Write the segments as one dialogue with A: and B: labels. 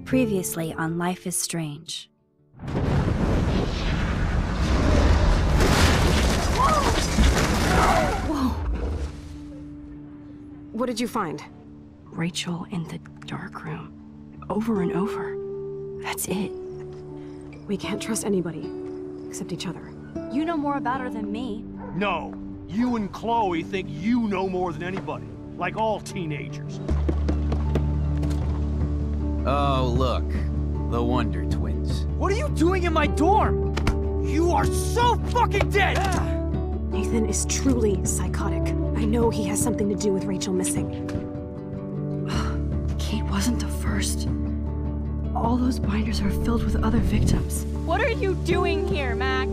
A: Previously on Life is Strange.
B: Whoa! What did you find?
C: Rachel in the dark room. Over and over. That's it.
B: We can't trust anybody, except each other.
C: You know more about her than me.
D: No. You and Chloe think you know more than anybody. Like all teenagers.
E: Oh, look. The Wonder Twins.
D: What are you doing in my dorm? You are so fucking dead!
B: Nathan is truly psychotic. I know he has something to do with Rachel missing.
C: Kate wasn't the first. All those binders are filled with other victims.
F: What are you doing here, Max?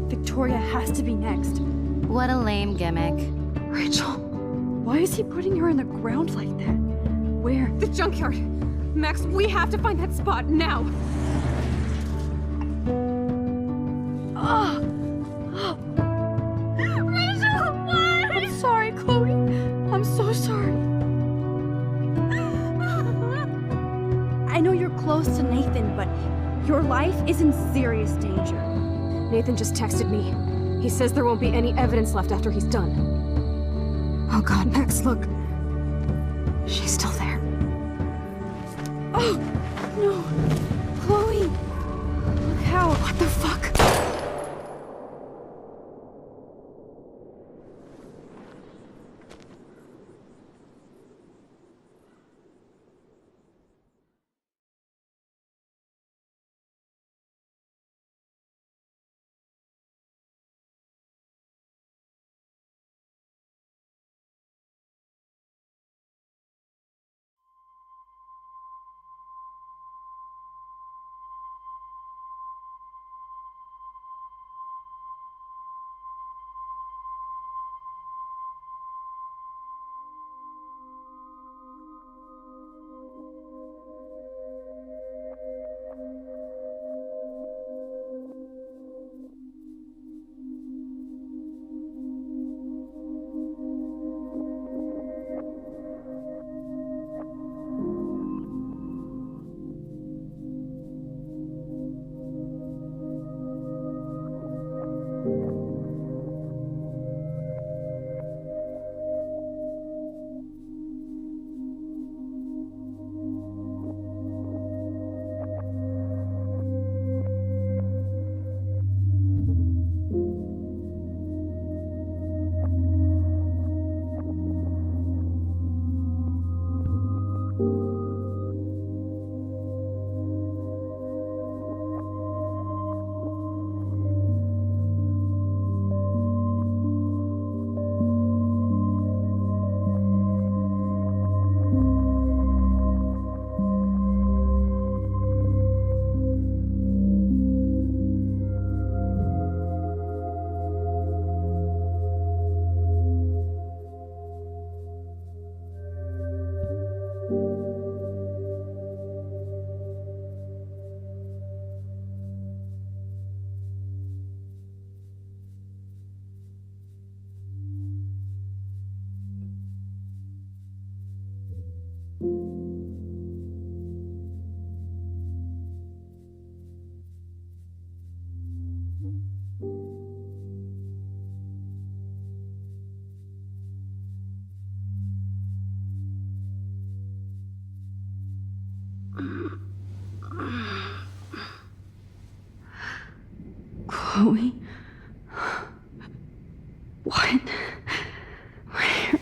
C: Victoria has to be next.
G: What a lame gimmick.
C: Rachel, why is he putting her in the ground like that? Where?
B: The junkyard! Max, we have to find that spot now!
C: Rachel, why? I'm sorry, Chloe. I'm so sorry. I know you're close to Nathan, but your life is in serious danger.
B: Nathan just texted me. He says there won't be any evidence left after he's done. Oh god, Max, look. She's still there.
C: Oh, no. Chloe. Look how.
B: What the fuck?
C: Chloe? What? Where?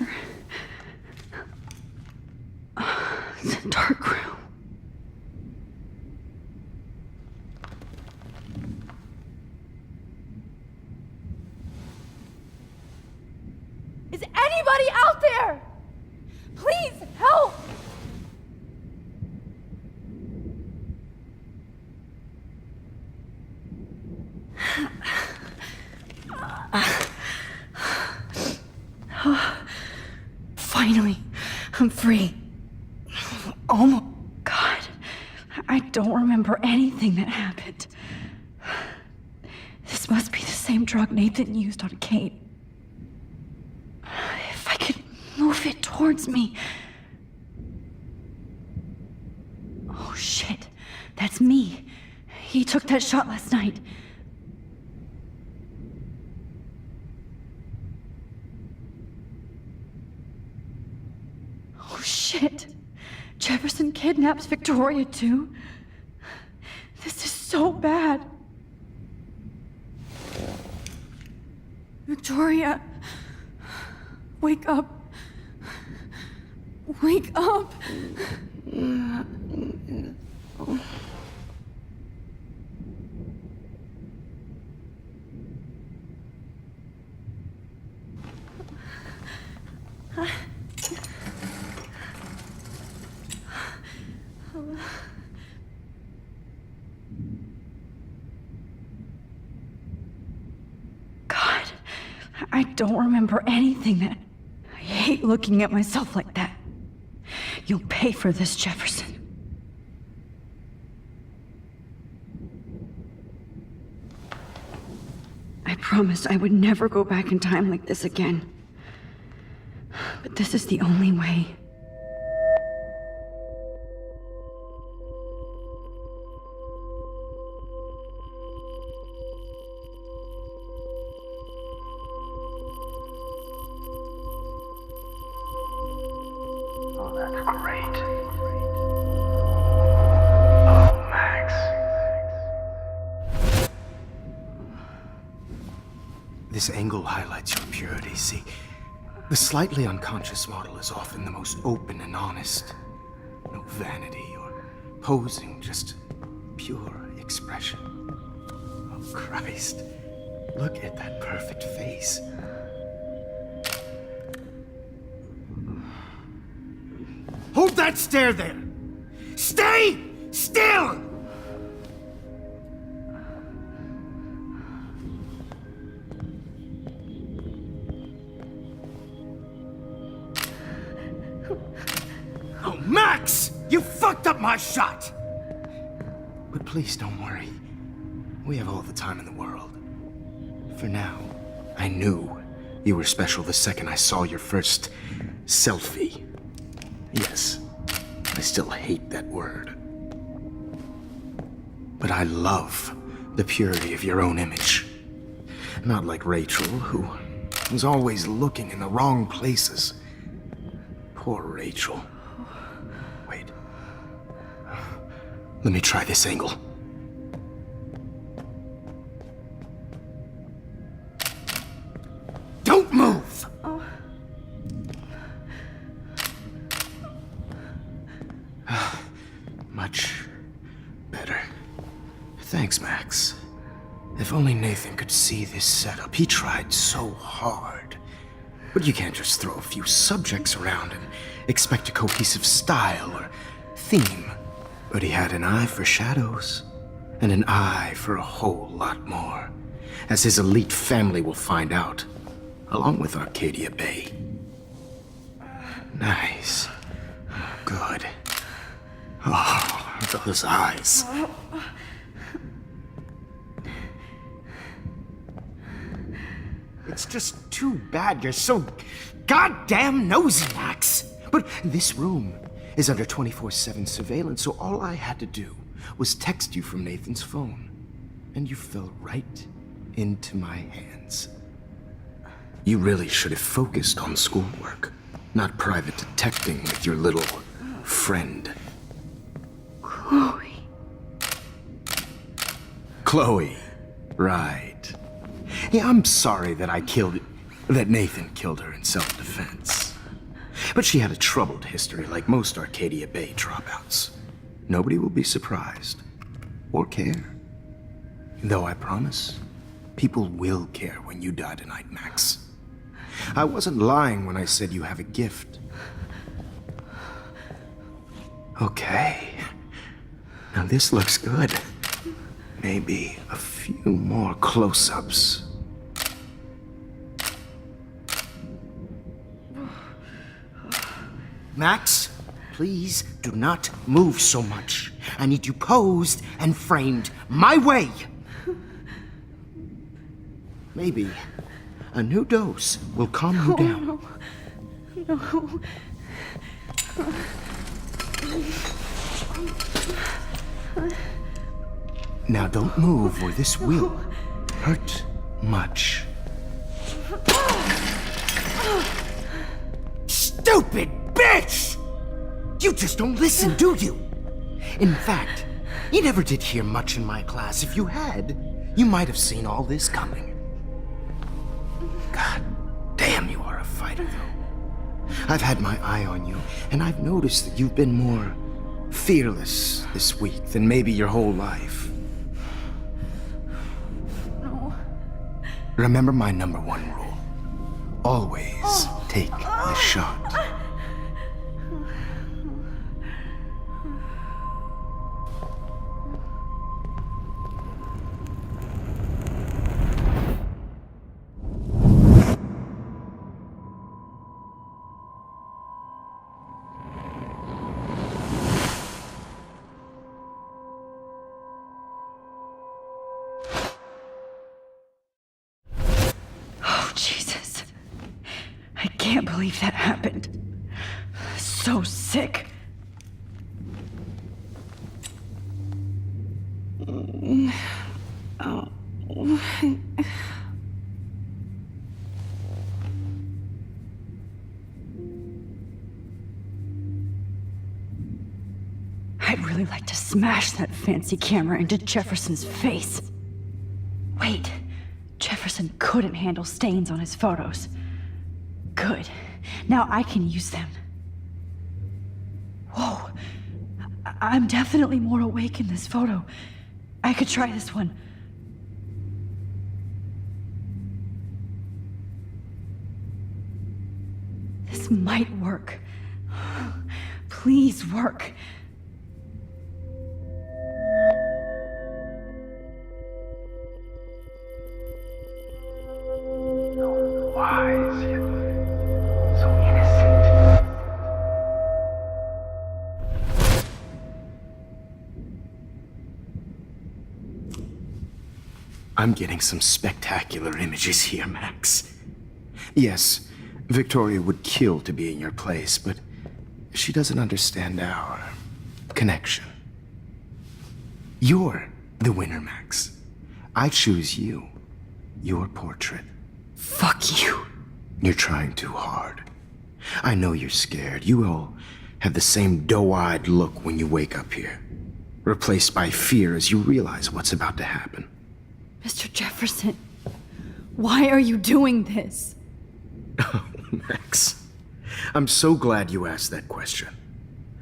C: It's a dark room.
F: Is anybody out there? Please help!
C: Finally, I'm free. Oh my God. I don't remember anything that happened. This must be the same drug Nathan used on Kate. If I could move it towards me. That's me. He took that shot last night. Oh shit. Jefferson kidnaps Victoria too? This is so bad. Victoria, wake up. Wake up. God, I don't remember anything that... I hate looking at myself like that. You'll pay for this, Jefferson. I promised I would never go back in time like this again. But this is the only way.
H: Oh, that's great. Oh, Max.
I: This angle highlights your purity, see? The slightly unconscious model is often the most open and honest. No vanity or posing, just pure expression. Oh, Christ. Look at that perfect face. Hold that stare there! Stay still! Oh, Max! You fucked up my shot! But please don't worry. We have all the time in the world. For now, I knew you were special the second I saw your first selfie. Yes, I still hate that word. But I love the purity of your own image. Not like Rachel, who was always looking in the wrong places. Poor Rachel. Wait. Let me try this angle. Don't move! Much better. Thanks, Max. If only Nathan could see this setup. He tried so hard. But you can't just throw a few subjects around and expect a cohesive style or theme. But he had an eye for shadows, and an eye for a whole lot more, as his elite family will find out, along with Arcadia Bay. Nice. Good. Oh, those eyes. It's just too bad you're so goddamn nosy, Max. But this room is under 24/7 surveillance, so all I had to do was text you from Nathan's phone. And you fell right into my hands. You really should have focused on schoolwork, not private detecting with your little friend. Chloe. Right. Yeah, I'm sorry that Nathan killed her in self-defense. But she had a troubled history like most Arcadia Bay dropouts. Nobody will be surprised. Or care. Though I promise, people will care when you die tonight, Max. I wasn't lying when I said you have a gift. Okay. Now this looks good. Maybe a few more close-ups. Max, please do not move so much. I need you posed and framed my way. Maybe a new dose will calm you down.
C: No.
I: Now don't move or this will hurt much. Stupid bitch! You just don't listen, do you? In fact, you never did hear much in my class. If you had, you might have seen all this coming. God damn, you are a fighter, though. I've had my eye on you, and I've noticed that you've been more fearless this week than maybe your whole life.
C: No.
I: Remember my number one rule. Always take the shot.
C: Oh, Jesus. I can't believe that happened. So sick. I'd really like to smash that fancy camera into Jefferson's face. Wait, Jefferson couldn't handle stains on his photos. Good. Now I can use them. Whoa. I'm definitely more awake in this photo. I could try this one. This might work. Please work.
H: So wise yet so innocent.
I: I'm getting some spectacular images here, Max. Yes, Victoria would kill to be in your place, but she doesn't understand our connection. You're the winner, Max. I choose you. Your portrait.
C: Fuck you.
I: You're trying too hard. I know you're scared. You all have the same doe-eyed look when you wake up here, replaced by fear as you realize what's about to happen.
C: Mr. Jefferson, why are you doing this?
I: Oh, Max. I'm so glad you asked that question.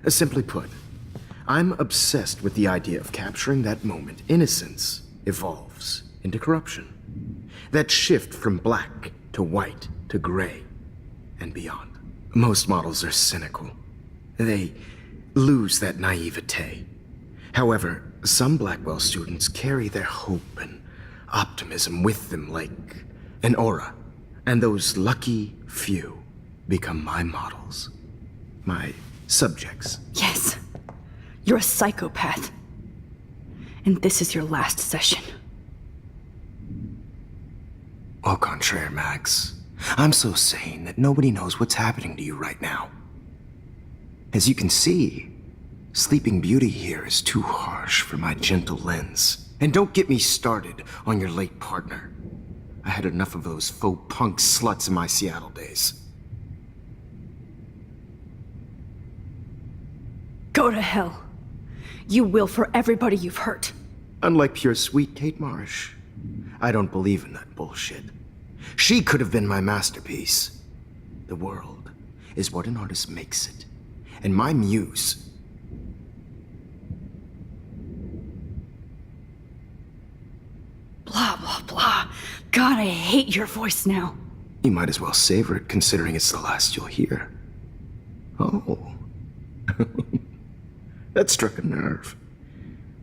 I: Simply put, I'm obsessed with the idea of capturing that moment innocence evolves into corruption. That shift from black to white to gray and beyond. Most models are cynical. They lose that naivete. However, some Blackwell students carry their hope and optimism with them like an aura. And those lucky few become my models. My subjects.
C: Yes, you're a psychopath. And this is your last session.
I: Au contraire, Max. I'm so sane that nobody knows what's happening to you right now. As you can see, Sleeping Beauty here is too harsh for my gentle lens. And don't get me started on your late partner. I had enough of those faux punk sluts in my Seattle days.
C: Go to hell. You will for everybody you've hurt.
I: Unlike pure sweet Kate Marsh, I don't believe in that bullshit. She could have been my masterpiece. The world is what an artist makes it. And my muse...
C: Blah, blah, blah. God, I hate your voice now.
I: You might as well savor it, considering it's the last you'll hear. Oh. That struck a nerve.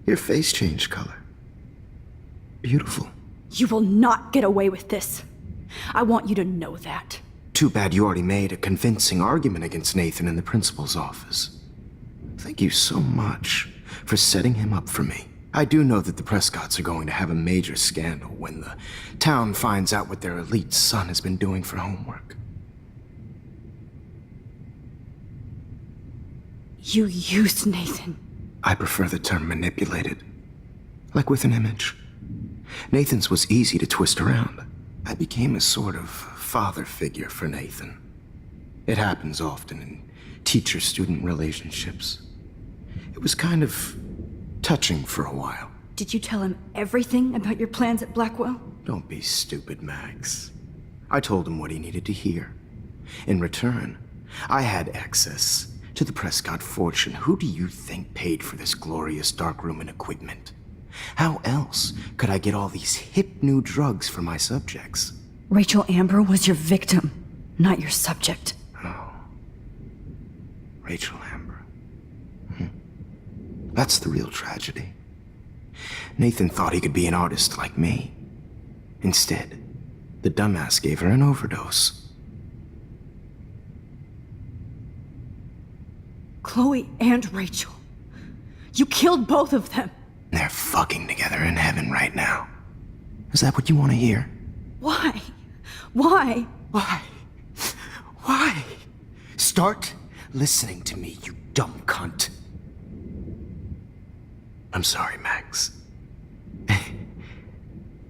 I: Your face changed color. Beautiful.
C: You will not get away with this. I want you to know that.
I: Too bad you already made a convincing argument against Nathan in the principal's office. Thank you so much for setting him up for me. I do know that the Prescotts are going to have a major scandal when the town finds out what their elite son has been doing for homework.
C: You used Nathan.
I: I prefer the term manipulated. Like with an image. Nathan's was easy to twist around. I became a sort of father figure for Nathan. It happens often in teacher-student relationships. It was kind of touching for a while.
C: Did you tell him everything about your plans at Blackwell?
I: Don't be stupid, Max. I told him what he needed to hear. In return, I had access to the Prescott fortune. Who do you think paid for this glorious darkroom and equipment? How else could I get all these hip new drugs for my subjects?
C: Rachel Amber was your victim, not your subject.
I: Oh. Rachel Amber. That's the real tragedy. Nathan thought he could be an artist like me. Instead, the dumbass gave her an overdose.
C: Chloe and Rachel. You killed both of them.
I: They're fucking together in heaven right now. Is that what you want to hear?
C: Why? Why?
I: Why? Why? Start listening to me, you dumb cunt. I'm sorry, Max.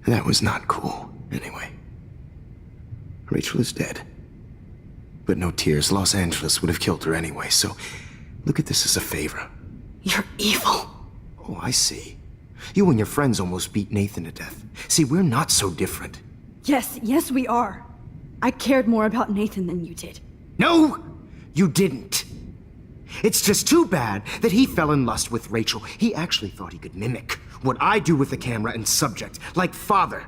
I: That was not cool, anyway. Rachel is dead. But no tears. Los Angeles would have killed her anyway, so look at this as a favor.
C: You're evil.
I: Oh, I see. You and your friends almost beat Nathan to death. See, we're not so different.
C: Yes, we are. I cared more about Nathan than you did.
I: No, you didn't. It's just too bad that he fell in lust with Rachel. He actually thought he could mimic what I do with the camera and subject, like father,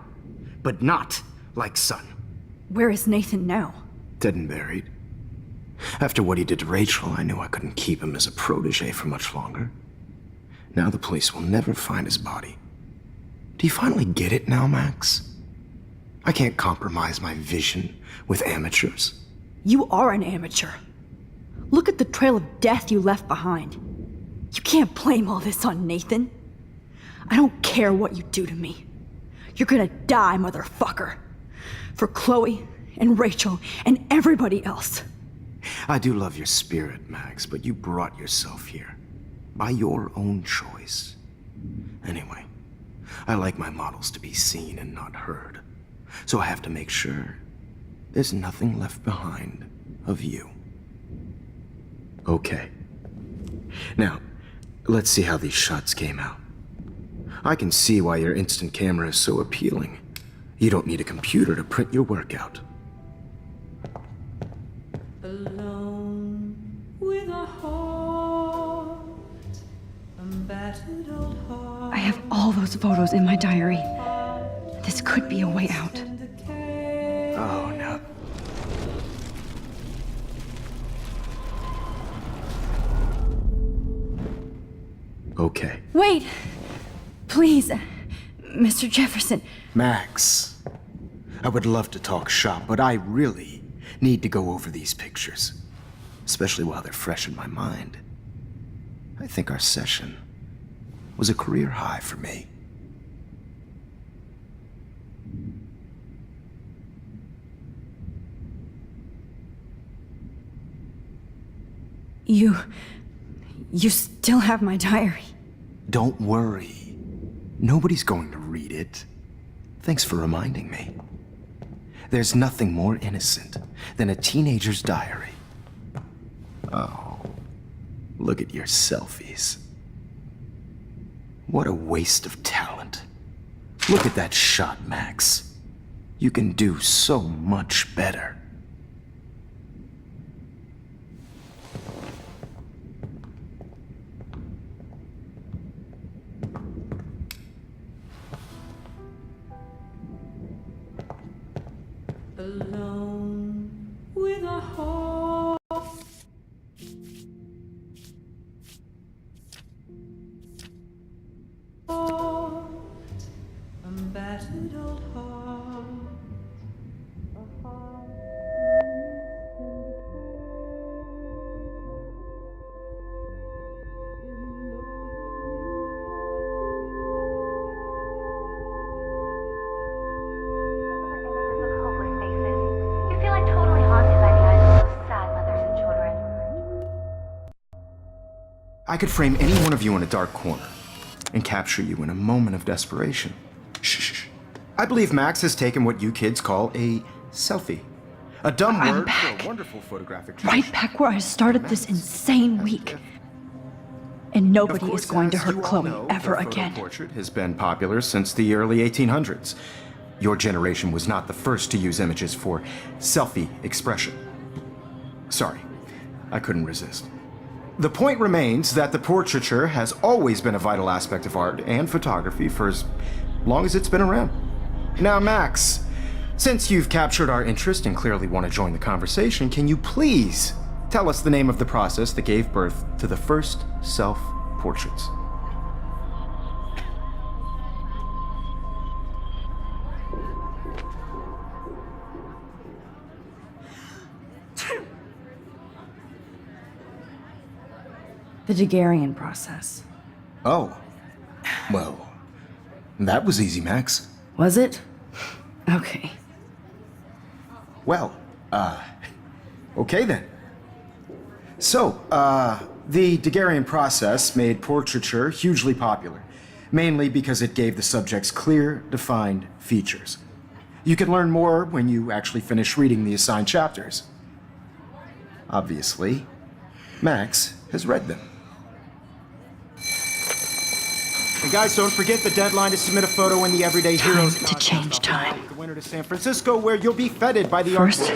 I: but not like son.
C: Where is Nathan now?
I: Dead and buried. After what he did to Rachel, I knew I couldn't keep him as a protege for much longer. Now the police will never find his body. Do you finally get it now, Max? I can't compromise my vision with amateurs.
C: You are an amateur. Look at the trail of death you left behind. You can't blame all this on Nathan. I don't care what you do to me. You're gonna die, motherfucker. For Chloe and Rachel and everybody else.
I: I do love your spirit, Max, but you brought yourself here. By your own choice. Anyway, I like my models to be seen and not heard. So I have to make sure there's nothing left behind of you. Okay. Now, let's see how these shots came out. I can see why your instant camera is so appealing. You don't need a computer to print your work out.
J: Alone with a heart, a battered old heart.
C: I have all those photos in my diary. This could be a way out.
I: Oh, no. Okay.
C: Wait! Please, Mr. Jefferson.
I: Max, I would love to talk shop, but I really need to go over these pictures. Especially while they're fresh in my mind. I think our session was a career high for me.
C: You still have my diary.
I: Don't worry. Nobody's going to read it. Thanks for reminding me. There's nothing more innocent than a teenager's diary. Oh, look at your selfies. What a waste of talent. Look at that shot, Max. You can do so much better.
J: Alone with a heart. A battered old heart. A heart.
H: You feel like totally haunted by the eyes of those
I: I could frame any one of you in a dark corner and capture you in a moment of desperation. Shh. I believe Max has taken what you kids call a selfie. A dumb
C: I'm
I: word
C: back.
I: for a wonderful photographic
C: Right back where I started this insane week. And nobody is going to hurt Chloe ever again.
I: The portrait has been popular since the early 1800s. Your generation was not the first to use images for selfie expression. Sorry, I couldn't resist. The point remains that the portraiture has always been a vital aspect of art and photography for as long as it's been around. Now, Max, since you've captured our interest and clearly want to join the conversation, can you please tell us the name of the process that gave birth to the first self-portraits?
C: The Daguerrean process.
I: Oh. Well, that was easy, Max.
C: Was it? Okay.
I: Well, okay then. So, the Daguerrean process made portraiture hugely popular, mainly because it gave the subjects clear, defined features. You can learn more when you actually finish reading the assigned chapters. Obviously, Max has read them. And guys, don't forget the deadline to submit a photo in the Everyday Heroes
C: Time to change time.
I: The winner to San Francisco, where you'll be feted by the
C: First,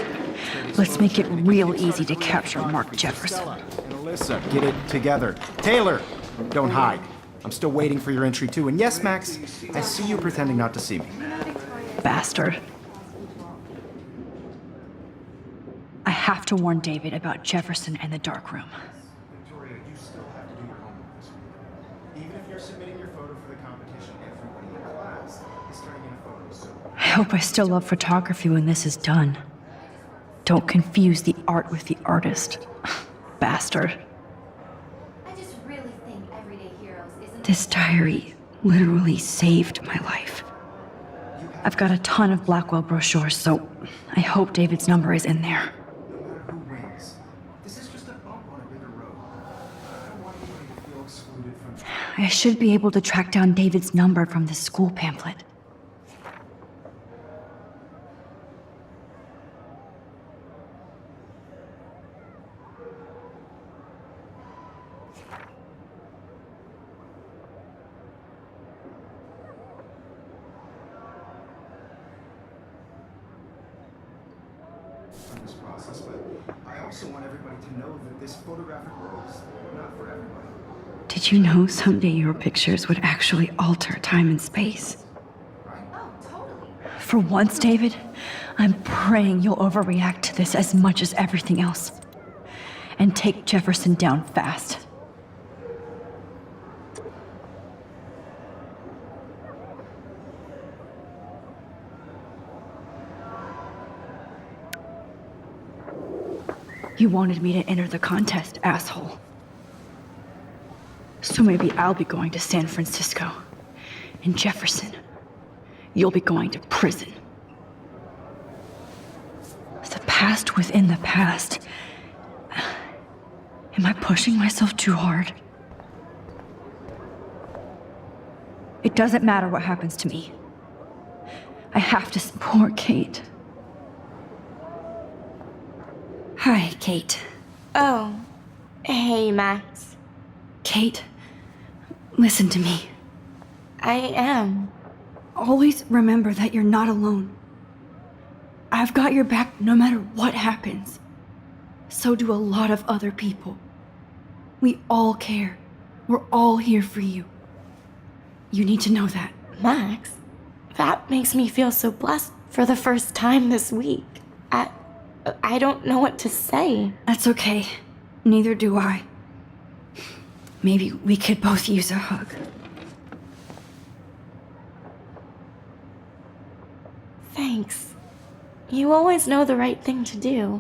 C: let's make it real easy to capture Mark Jefferson.
I: And Alyssa, get it together. Taylor, don't hide. I'm still waiting for your entry too. And yes, Max, I see you pretending not to see me.
C: Bastard. I have to warn David about Jefferson and the dark room.
I: Victoria, you still have to do your homework this week. Even if you're submitting your photo for the competition, everybody in class is turning in a photo, so...
C: I hope I still love photography when this is done. Don't confuse the art with the artist. Bastard.
G: I just really think Everyday Heroes isn't...
C: This diary literally saved my life. I've got a ton of Blackwell brochures, so I hope David's number is in there.
I: No matter who wins, this is just a bump on a bigger road. I don't want anybody to feel excluded from...
C: I should be able to track down David's number from this school pamphlet.
I: This process, but I also want everybody to know that this photographic world is not for everybody.
C: Did you know someday your pictures would actually alter time and space? For once, David, I'm praying you'll overreact to this as much as everything else. And take Jefferson down fast. You wanted me to enter the contest, asshole. So maybe I'll be going to San Francisco. And Jefferson, you'll be going to prison. The past within the past. Am I pushing myself too hard? It doesn't matter what happens to me. I have to support Kate. Hi, Kate.
F: Oh. Hey, Max.
C: Kate, listen to me.
F: I am.
C: Always remember that you're not alone. I've got your back no matter what happens. So do a lot of other people. We all care. We're all here for you. You need to know that.
F: Max, that makes me feel so blessed for the first time this week. I don't know what to say.
C: That's okay. Neither do I. Maybe we could both use a hug.
F: Thanks. You always know the right thing to do.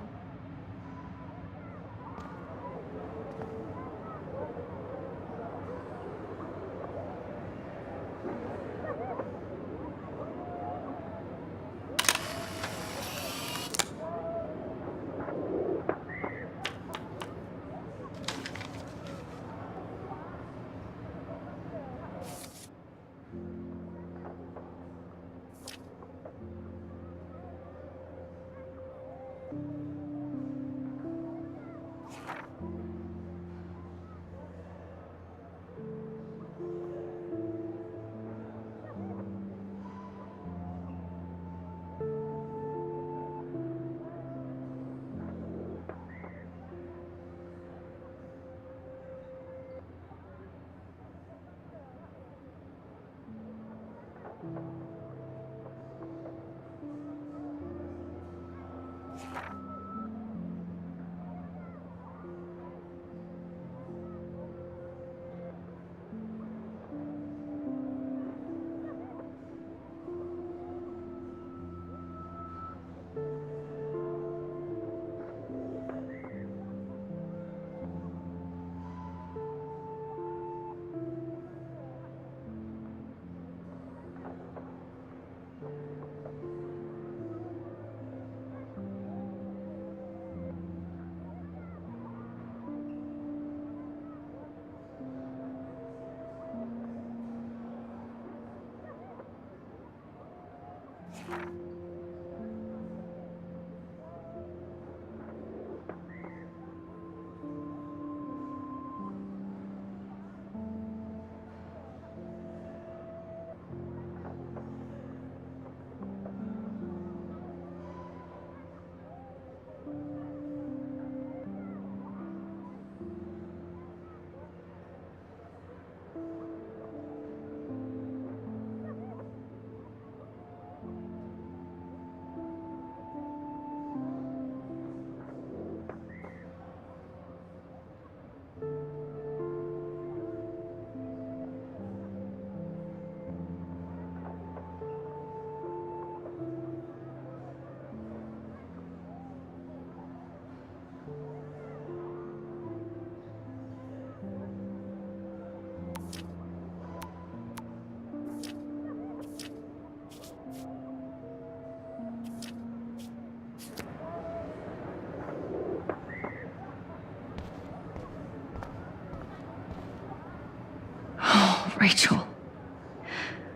C: Rachel,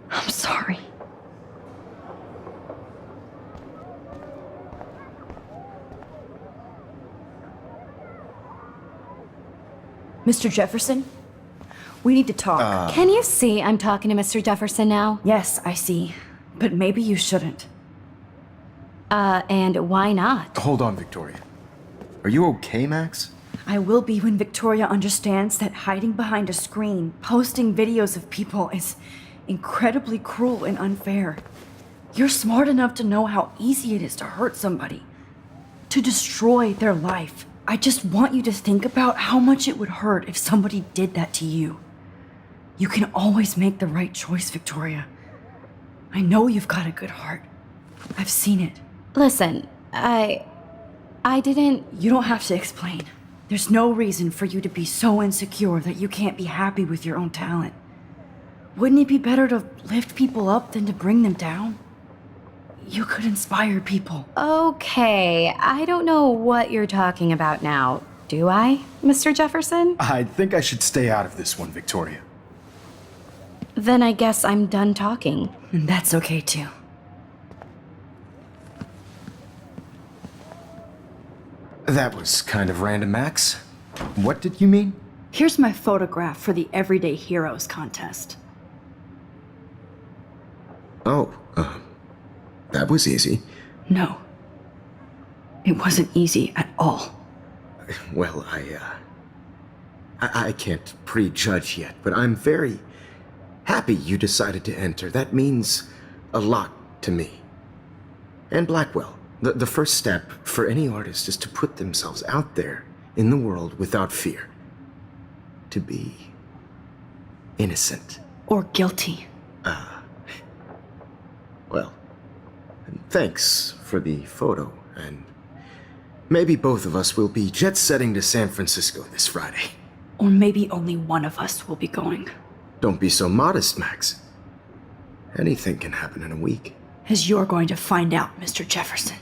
C: I'm sorry. Mr. Jefferson, we need to talk.
B: Can you see I'm talking to Mr. Jefferson now?
C: Yes, I see. But maybe you shouldn't.
B: And why not?
I: Hold on, Victoria. Are you okay, Max?
C: I will be when Victoria understands that hiding behind a screen, posting videos of people is incredibly cruel and unfair. You're smart enough to know how easy it is to hurt somebody, to destroy their life. I just want you to think about how much it would hurt if somebody did that to you. You can always make the right choice, Victoria. I know you've got a good heart. I've seen it.
B: Listen, I didn't...
C: You don't have to explain. There's no reason for you to be so insecure that you can't be happy with your own talent. Wouldn't it be better to lift people up than to bring them down? You could inspire people.
B: Okay, I don't know what you're talking about now. Do I, Mr. Jefferson?
I: I think I should stay out of this one, Victoria.
B: Then I guess I'm done talking.
C: And that's okay too.
I: That was kind of random, Max. What did you mean?
C: Here's my photograph for the Everyday Heroes contest.
I: Oh, that was easy.
C: No. It wasn't easy at all.
I: Well, I can't prejudge yet, but I'm very happy you decided to enter. That means a lot to me. And Blackwell. The first step for any artist is to put themselves out there in the world without fear. To be innocent.
C: Or guilty.
I: Well, thanks for the photo, and maybe both of us will be jet-setting to San Francisco this Friday.
C: Or maybe only one of us will be going.
I: Don't be so modest, Max. Anything can happen in a week.
C: As you're going to find out, Mr. Jefferson.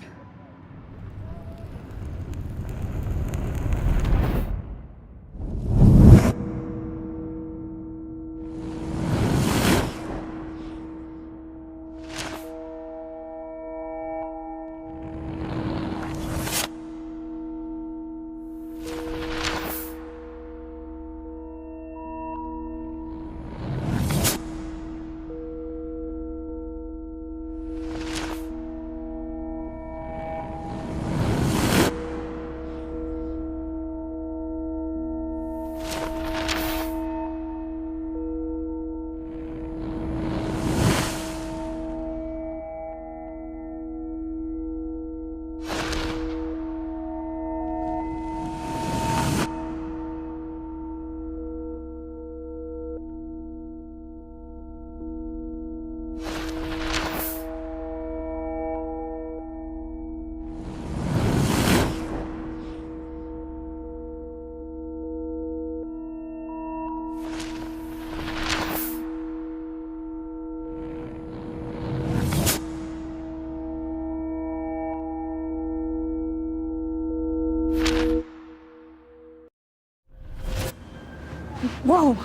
C: Whoa!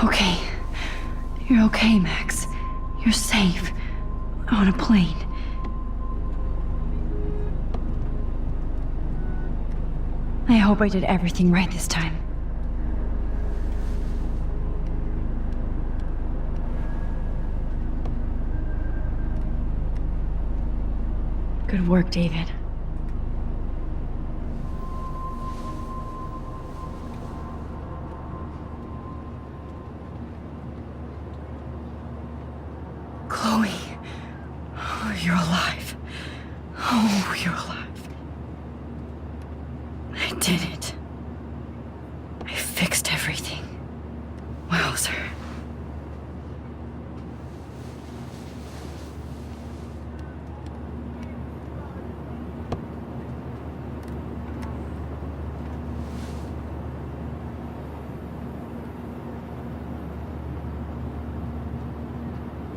C: Okay. You're okay, Max. You're safe. On a plane. I hope I did everything right this time. Good work, David. Chloe. Oh, you're alive. Oh, you're alive. I did it. I fixed everything. Wowzer.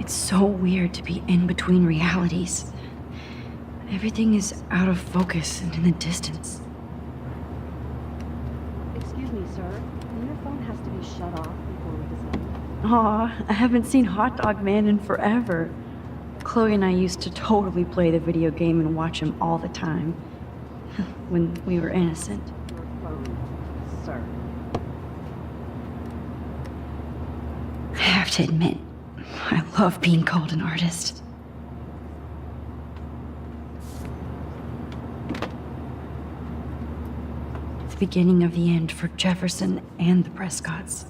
C: It's so weird to be in between realities. Everything is out of focus and in the distance.
K: Excuse me, sir. Your phone has to be shut off before we descend.
C: Aw, I haven't seen Hot Dog Man in forever. Chloe and I used to totally play the video game and watch him all the time. When we were innocent.
K: Your phone, sir.
C: I have to admit, I love being called an artist. The beginning of the end for Jefferson and the Prescotts.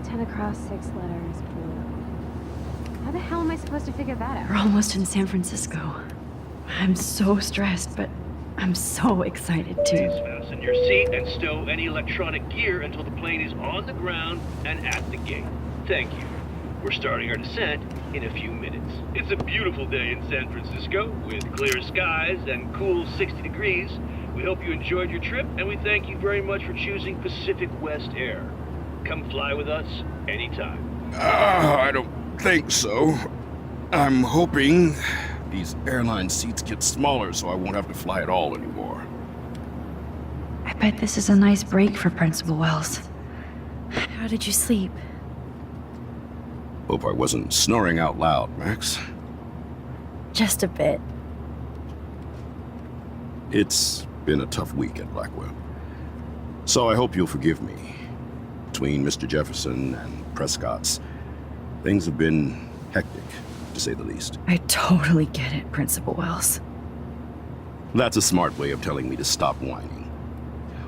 B: 10 across, 6 letters, blue. How the hell am I supposed to figure that out?
C: We're almost in San Francisco. I'm so stressed, but I'm so excited too.
L: Fasten your seat and stow any electronic gear until the plane is on the ground and at the gate. Thank you. We're starting our descent in a few minutes. It's a beautiful day in San Francisco with clear skies and cool 60 degrees. We hope you enjoyed your trip, and we thank you very much for choosing Pacific West Air. Come fly with us anytime.
I: I don't think so. I'm hoping these airline seats get smaller so I won't have to fly at all anymore.
C: I bet this is a nice break for Principal Wells. How did you sleep?
I: Hope I wasn't snoring out loud, Max.
C: Just a bit.
I: It's been a tough week at Blackwell. So I hope you'll forgive me. Between Mr. Jefferson and Prescott's, things have been hectic, to say the least.
C: I totally get it, Principal Wells.
I: That's a smart way of telling me to stop whining.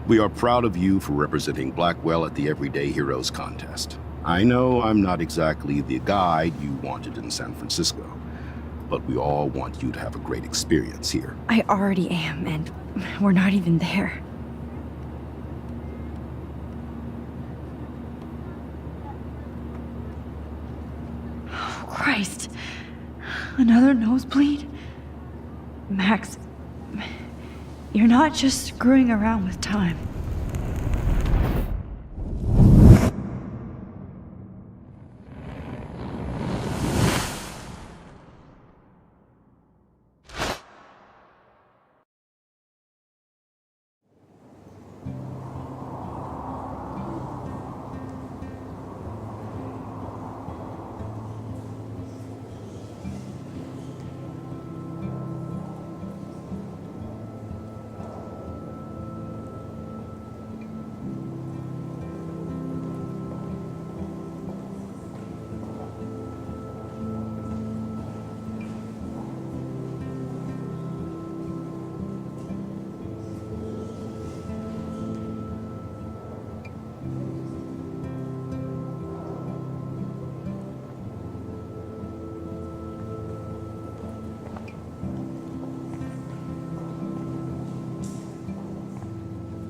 I: We are proud of you for representing Blackwell at the Everyday Heroes contest. I know I'm not exactly the guide you wanted in San Francisco, but we all want you to have a great experience here.
C: I already am, and we're not even there. Oh, Christ. Another nosebleed? Max, you're not just screwing around with time.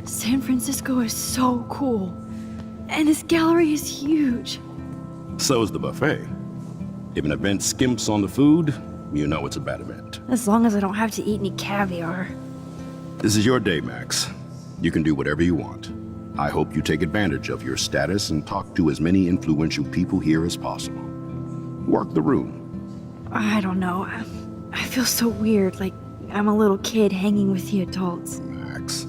C: San Francisco is so cool. And this gallery is huge.
I: So is the buffet. If an event skimps on the food, you know it's a bad event.
C: As long as I don't have to eat any caviar.
I: This is your day, Max. You can do whatever you want. I hope you take advantage of your status and talk to as many influential people here as possible. Work the room.
C: I don't know. I feel so weird, like I'm a little kid hanging with the adults.
I: Max,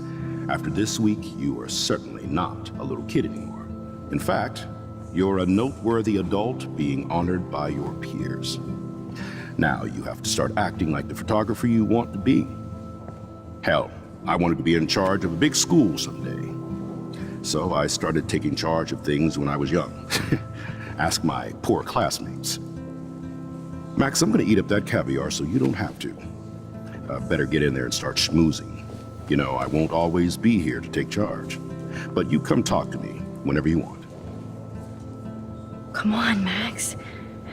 I: after this week, you are certainly not a little kid anymore. In fact, you're a noteworthy adult being honored by your peers. Now you have to start acting like the photographer you want to be. Hell, I wanted to be in charge of a big school someday. So I started taking charge of things when I was young. Ask my poor classmates. Max, I'm gonna eat up that caviar so you don't have to. Better get in there and start schmoozing. You know, I won't always be here to take charge. But you come talk to me whenever you want.
C: Come on, Max.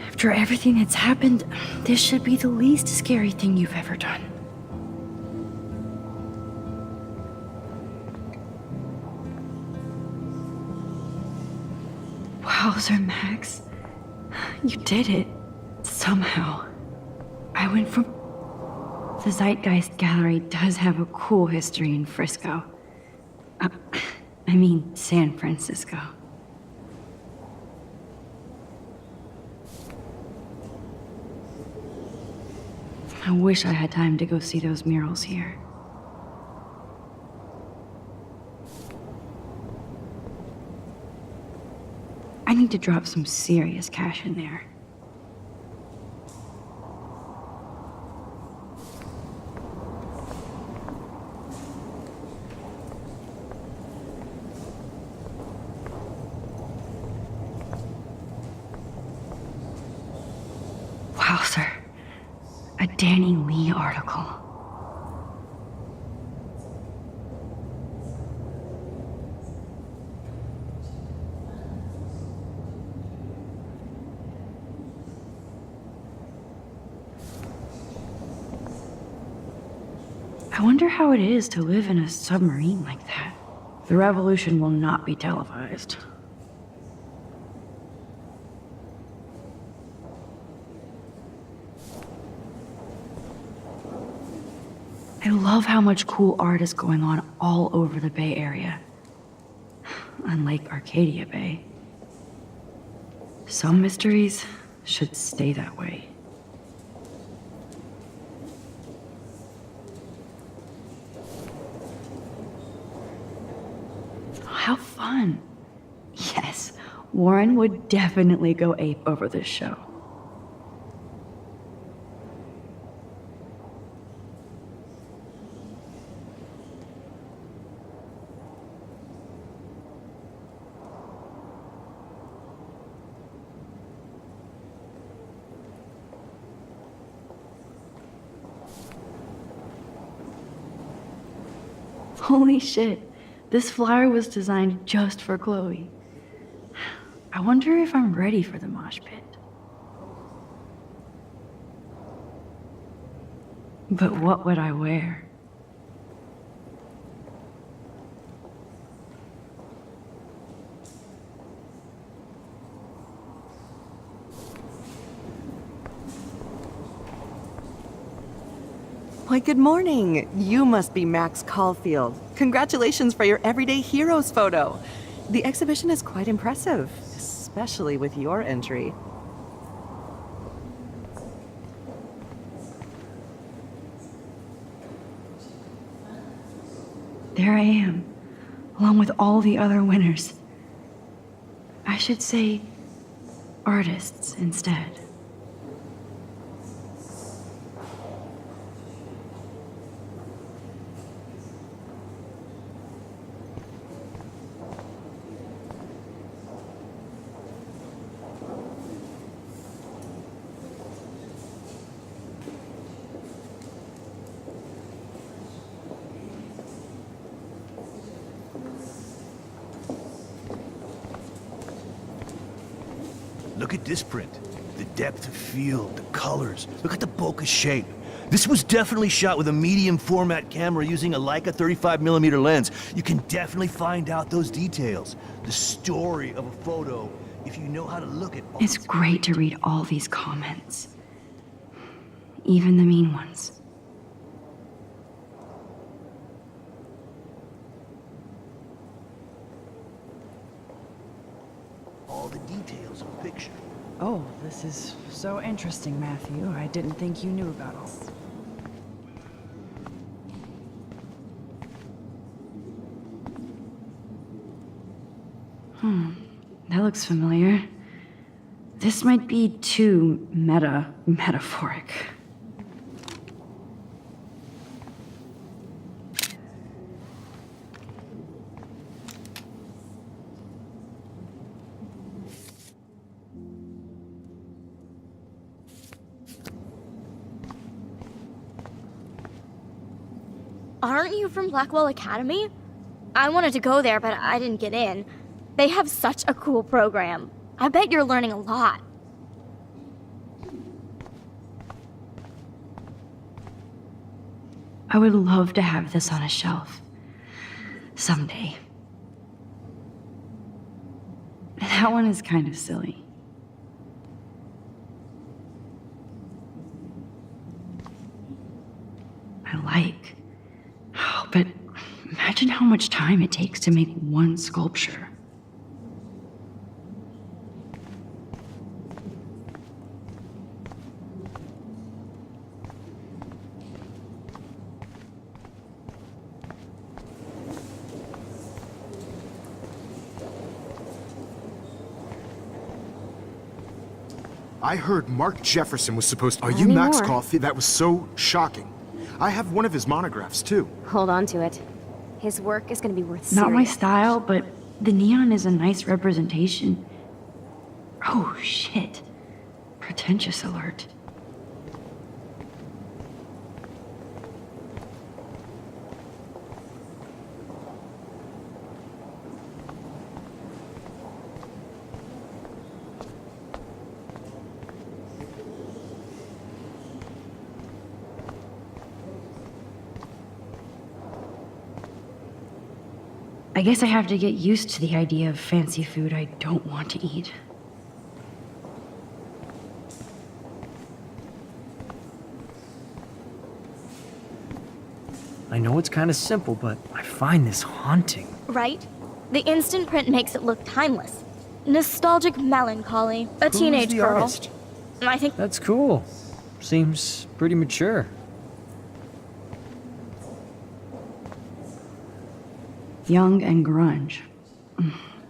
C: After everything that's happened, this should be the least scary thing you've ever done. Wowzer, Max. You did it. Somehow. I went from... The Zeitgeist Gallery does have a cool history in Frisco. I mean, San Francisco. I wish I had time to go see those murals here. I need to drop some serious cash in there. Wowzer. A Danny Lee article. I wonder how it is to live in a submarine like that. The revolution will not be televised. I love how much cool art is going on all over the Bay Area. Unlike Arcadia Bay. Some mysteries should stay that way. How fun. Yes, Warren would definitely go ape over this show. Holy shit, this flyer was designed just for Chloe. I wonder if I'm ready for the mosh pit. But what would I wear?
M: Why, good morning. You must be Max Caulfield. Congratulations for your Everyday Heroes photo. The exhibition is quite impressive, especially with your entry.
C: There I am, along with all the other winners. I should say artists instead.
D: Look at this print. The depth of field, the colors. Look at the bokeh shape. This was definitely shot with a medium format camera using a Leica 35mm lens. You can definitely find out those details. The story of a photo if you know how to look at all.
C: It's great to read all these comments. Even the mean ones.
D: All the details of a picture.
C: Oh, this is so interesting, Matthew. I didn't think you knew about all. That looks familiar. This might be too metaphoric.
F: Aren't you from Blackwell Academy? I wanted to go there, but I didn't get in. They have such a cool program. I bet you're learning a lot.
C: I would love to have this on a shelf. Someday. That one is kind of silly. I like. Oh, but imagine how much time it takes to make one sculpture.
I: I heard Mark Jefferson was supposed to... Are you Max Caulfield? That was so shocking. I have one of his monographs, too.
B: Hold on to it. His work is gonna be worth
C: Not my
B: serious.
C: style, but the neon is a nice representation. Oh, shit. Pretentious alert. I guess I have to get used to the idea of fancy food I don't want to eat.
N: I know it's kind of simple, but I find this haunting.
F: Right? The instant print makes it look timeless. Nostalgic melancholy. A teenage
N: Who's the
F: girl.
N: artist?
F: I think
N: That's cool. Seems pretty mature.
C: Young and grunge.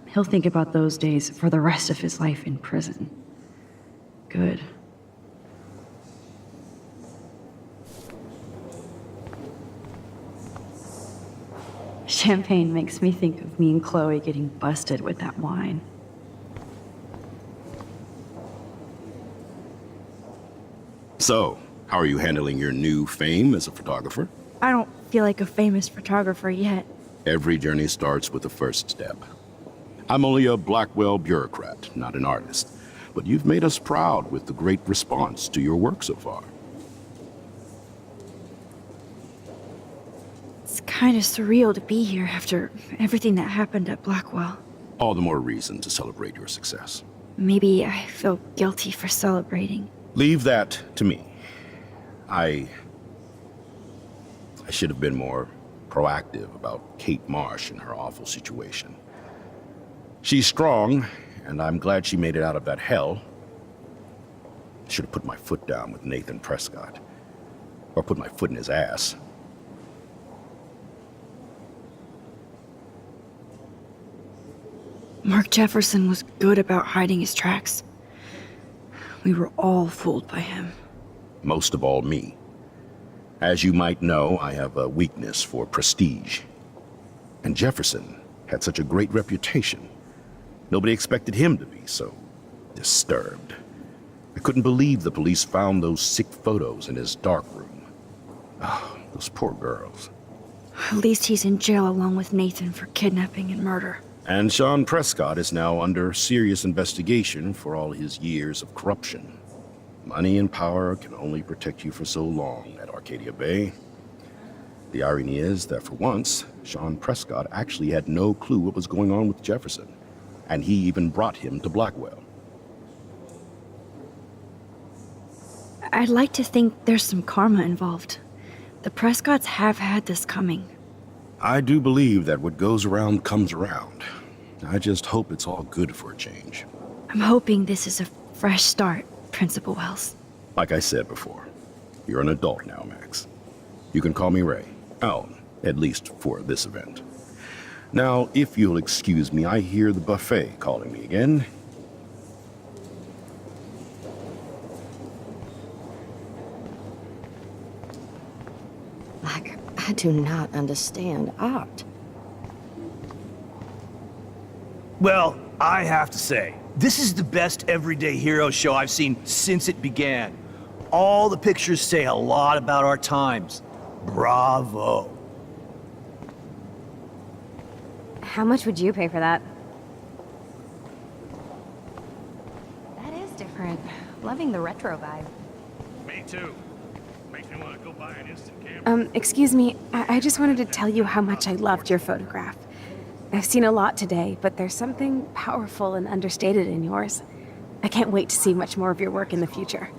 C: He'll think about those days for the rest of his life in prison. Good. Champagne makes me think of me and Chloe getting busted with that wine.
O: So, how are you handling your new fame as a photographer?
C: I don't feel like a famous photographer yet.
O: Every journey starts with the first step. I'm only a Blackwell bureaucrat, not an artist. But you've made us proud with the great response to your work so far.
C: It's kind of surreal to be here after everything that happened at Blackwell.
O: All the more reason to celebrate your success.
C: Maybe I feel guilty for celebrating.
O: Leave that to me. I should have been more proactive about Kate Marsh and her awful situation. She's strong, and I'm glad she made it out of that hell. I should have put my foot down with Nathan Prescott. Or put my foot in his ass.
C: Mark Jefferson was good about hiding his tracks. We were all fooled by him.
O: Most of all, me. As you might know, I have a weakness for prestige. And Jefferson had such a great reputation. Nobody expected him to be so disturbed. I couldn't believe the police found those sick photos in his darkroom. Oh, those poor girls.
C: At least he's in jail along with Nathan for kidnapping and murder.
O: And Sean Prescott is now under serious investigation for all his years of corruption. Money and power can only protect you for so long at Arcadia Bay. The irony is that for once, Sean Prescott actually had no clue what was going on with Jefferson, and he even brought him to Blackwell.
C: I'd like to think there's some karma involved. The Prescotts have had this coming.
O: I do believe that what goes around comes around. I just hope it's all good for a change.
C: I'm hoping this is a fresh start, Principal Wells.
O: Like I said before, you're an adult now, Max. You can call me Ray. Oh, at least for this event. Now, if you'll excuse me, I hear the buffet calling me again.
M: I do not understand art.
D: Well, I have to say, this is the best everyday hero show I've seen since it began. All the pictures say a lot about our times. Bravo.
B: How much would you pay for that?
K: That is different. Loving the retro vibe.
L: Me too. Makes me want to go buy an instant camera.
B: Excuse me, I just wanted to tell you how much I loved your photograph. I've seen a lot today, but there's something powerful and understated in yours. I can't wait to see much more of your work in the future.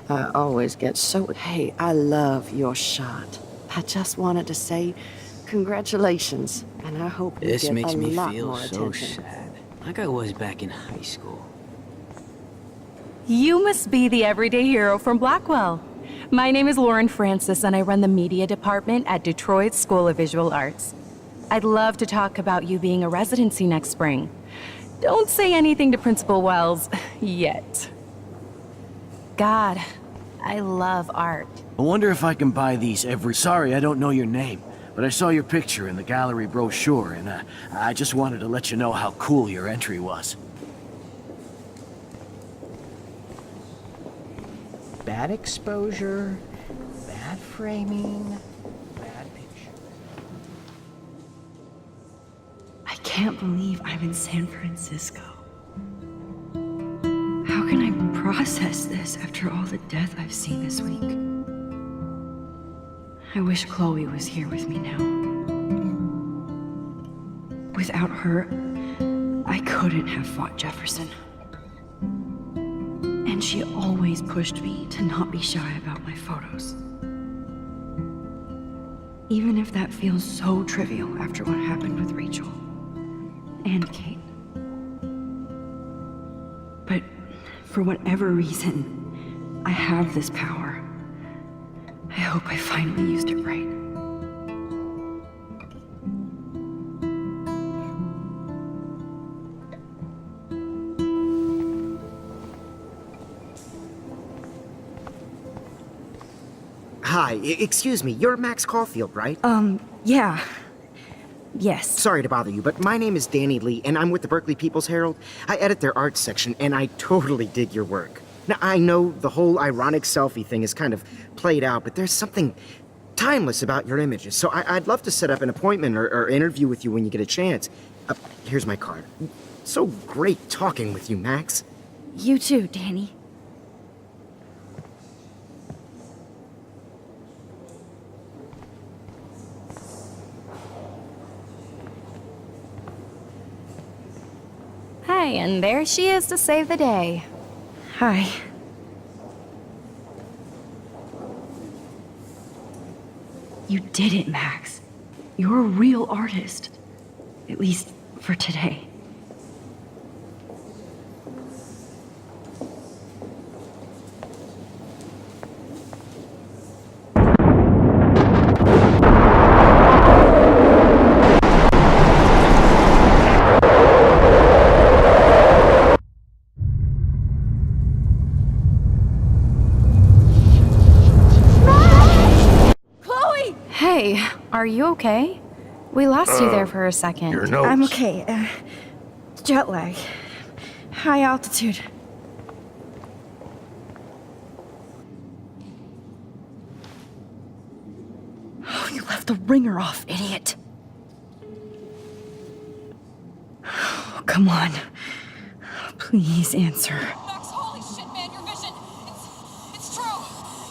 M: I always get so... Hey, I love your shot. I just wanted to say congratulations, and I hope you
E: This
M: get
E: makes
M: a
E: me
M: lot
E: feel
M: more
E: so
M: attention.
E: sad. Like I was back in high school.
P: You must be the everyday hero from Blackwell. My name is Lauren Francis, and I run the media department at Detroit School of Visual Arts. I'd love to talk about you being a residency next spring. Don't say anything to Principal Wells yet. God, I love art.
N: I wonder if I can buy these every... Sorry, I don't know your name, but I saw your picture in the gallery brochure, and I just wanted to let you know how cool your entry was.
Q: Bad exposure, bad framing, bad picture.
C: I can't can't believe I'm in San Francisco. How can I process this after all the death I've seen this week? I wish Chloe was here with me now. Without her, I couldn't have fought Jefferson. And she always pushed me to not be shy about my photos. Even if that feels so trivial after what happened with Rachel and Kate. But for whatever reason, I have this power. I hope I finally used it right.
R: Hi, excuse me, you're Max Caulfield, right?
C: Yeah. Yes.
R: Sorry to bother you, but my name is Danny Lee, and I'm with the Berkeley People's Herald. I edit their arts section, and I totally dig your work. Now, I know the whole ironic selfie thing is kind of played out, but there's something timeless about your images, so I'd love to set up an appointment or interview with you when you get a chance. Here's my card. So great talking with you, Max.
C: You too, Danny.
P: Hi, and there she is to save the day.
C: Hi. You did it, Max. You're a real artist. At least for today.
P: Hey, are you okay? We lost you there for a second.
D: Your nose.
C: I'm okay. Jet lag. High altitude. Oh, you left the ringer off, idiot. Oh, come on. Please answer.
S: Max, holy shit, man, your vision. It's true.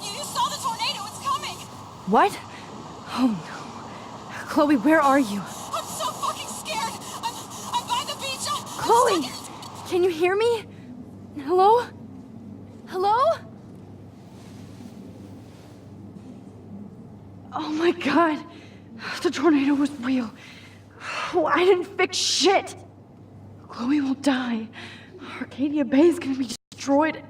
S: You saw the tornado. It's coming.
C: What? Oh no. Chloe, where are you?
S: I'm so fucking scared. I'm by the beach.
C: Chloe! Can you hear me? Hello? Hello? Oh my god. The tornado was real. Oh, I didn't fix shit. Chloe will die. Arcadia Bay is gonna be destroyed.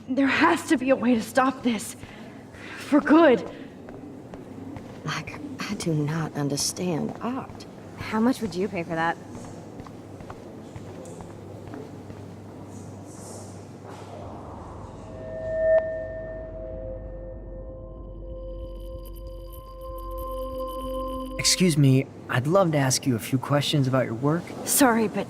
C: There has to be a way to stop this. For good.
K: Like, I do not understand art.
B: How much would you pay for that?
Q: Excuse me, I'd love to ask you a few questions about your work.
C: Sorry, but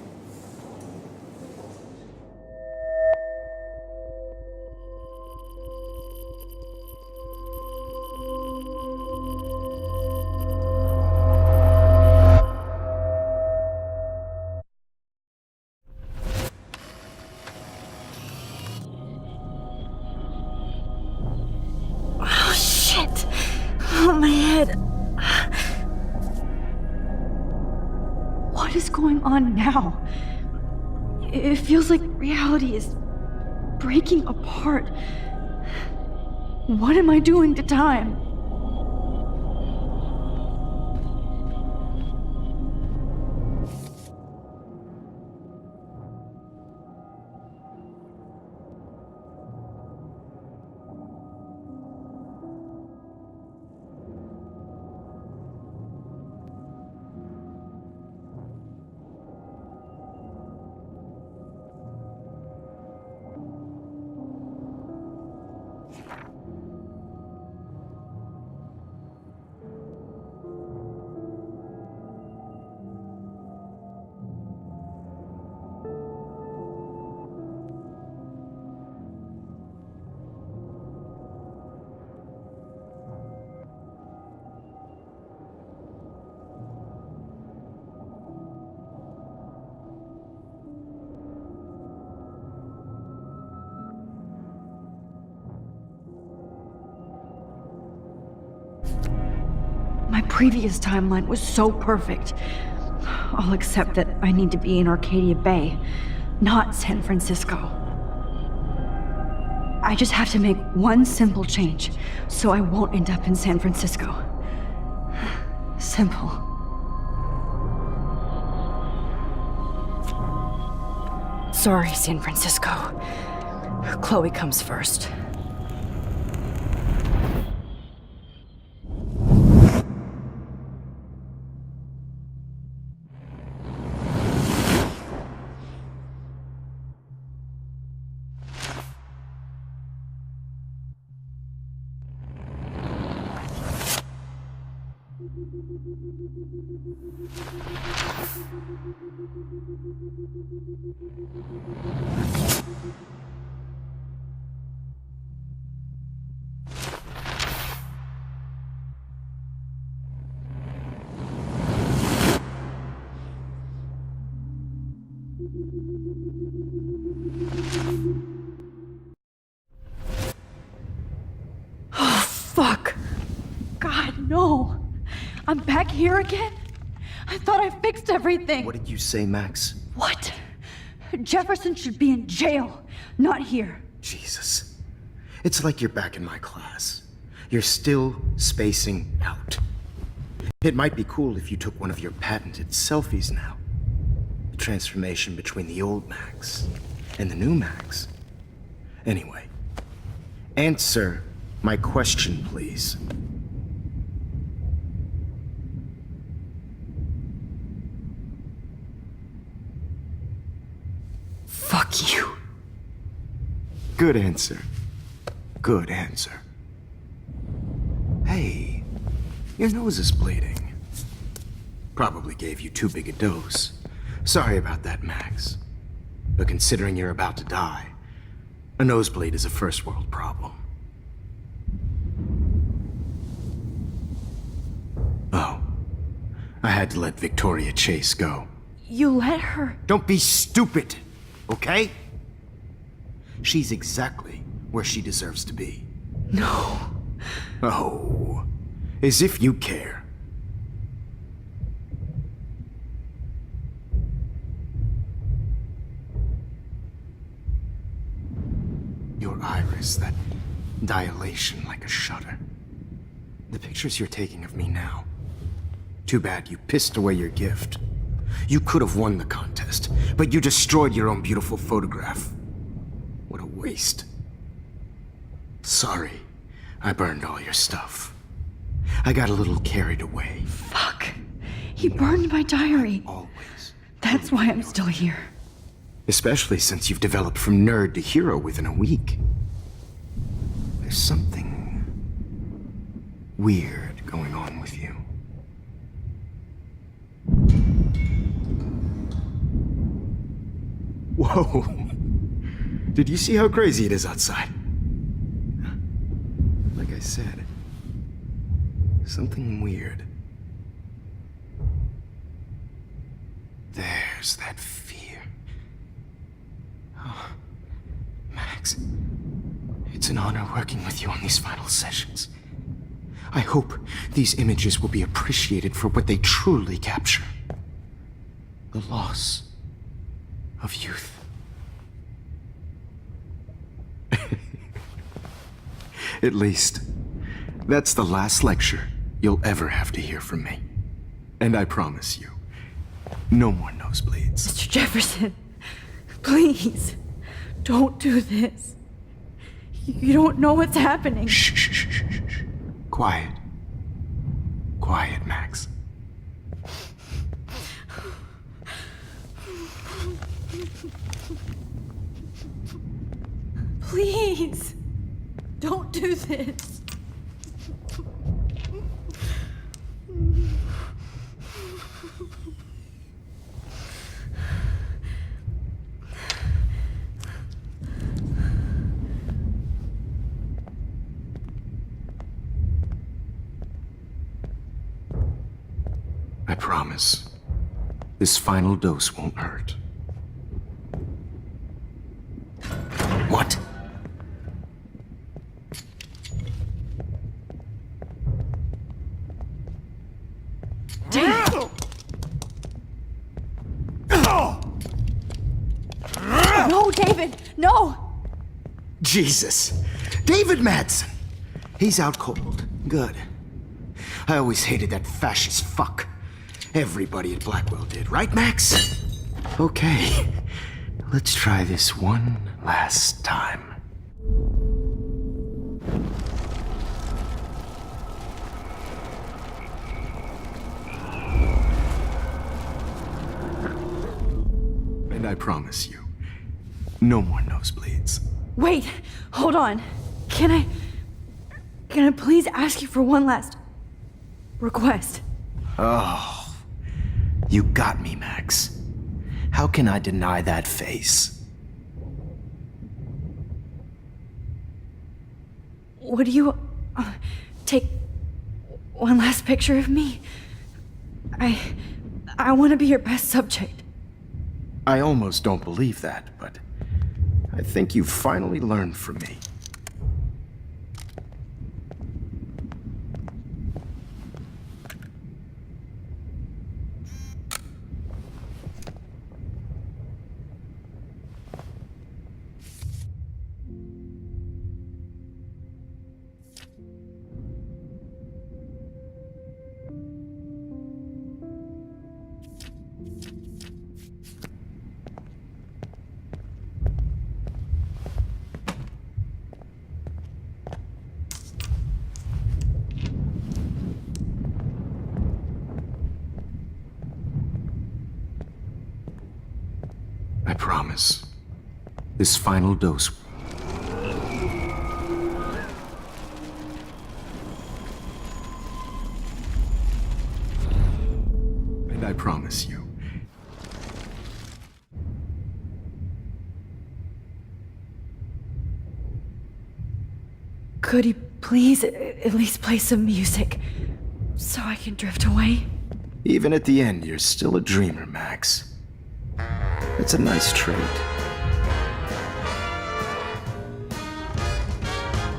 C: oh shit. Oh, my head. What is going on now? It feels like reality is breaking apart. What am I doing to time? previous timeline was so perfect. I'll accept that I need to be in Arcadia Bay, not San Francisco. I just have to make one simple change, so I won't end up in San Francisco. Simple. Sorry, San Francisco. Chloe comes first. Fuck. God, no. I'm back here again? I thought I fixed everything.
I: What did you say, Max?
C: What? Jefferson should be in jail, not here.
I: Jesus. It's like you're back in my class. You're still spacing out. It might be cool if you took one of your patented selfies now. The transformation between the old Max and the new Max. Anyway, answer my question, please.
C: Fuck you.
I: Good answer. Good answer. Hey, your nose is bleeding. Probably gave you too big a dose. Sorry about that, Max. But considering you're about to die, a nosebleed is a first world problem. Oh, I had to let Victoria Chase go.
C: You let her?
I: Don't be stupid, okay? She's exactly where she deserves to be.
C: No.
I: Oh, as if you care. Your iris, that dilation like a shutter. The pictures you're taking of me now. Too bad you pissed away your gift. You could have won the contest, but you destroyed your own beautiful photograph. What a waste. Sorry, I burned all your stuff. I got a little carried away.
C: Fuck. He burned my diary.
I: Always.
C: That's why I'm still here.
I: Especially since you've developed from nerd to hero within a week. There's something weird going on with you. Whoa! Did you see how crazy it is outside? Like I said, something weird. There's that fear. Oh, Max, it's an honor working with you on these final sessions. I hope these images will be appreciated for what they truly capture. The loss of youth. At least, that's the last lecture you'll ever have to hear from me. And I promise you, no more nosebleeds.
C: Mr. Jefferson, please, don't do this. You don't know what's happening.
I: Shh, shh, shh, shh, shh. Quiet. Quiet, Max.
C: Please, don't do this.
I: I promise, this final dose won't hurt. What? out!
C: No, David! No!
I: Jesus. David Madsen. He's out cold. Good. I always hated that fascist fuck. Everybody at Blackwell did, right, Max? Okay. Let's try this one last time. And I promise you, no more nosebleeds.
C: Wait, hold on. Can I please ask you for one last request?
I: Oh, you got me, Max. How can I deny that face?
C: Would you take one last picture of me? I want to be your best subject.
I: I almost don't believe that, but I think you've finally learned from me. I promise. This final dose. And I promise you.
C: Could you please at least play some music so I can drift away?
I: Even at the end, you're still a dreamer, Max. It's a nice trait.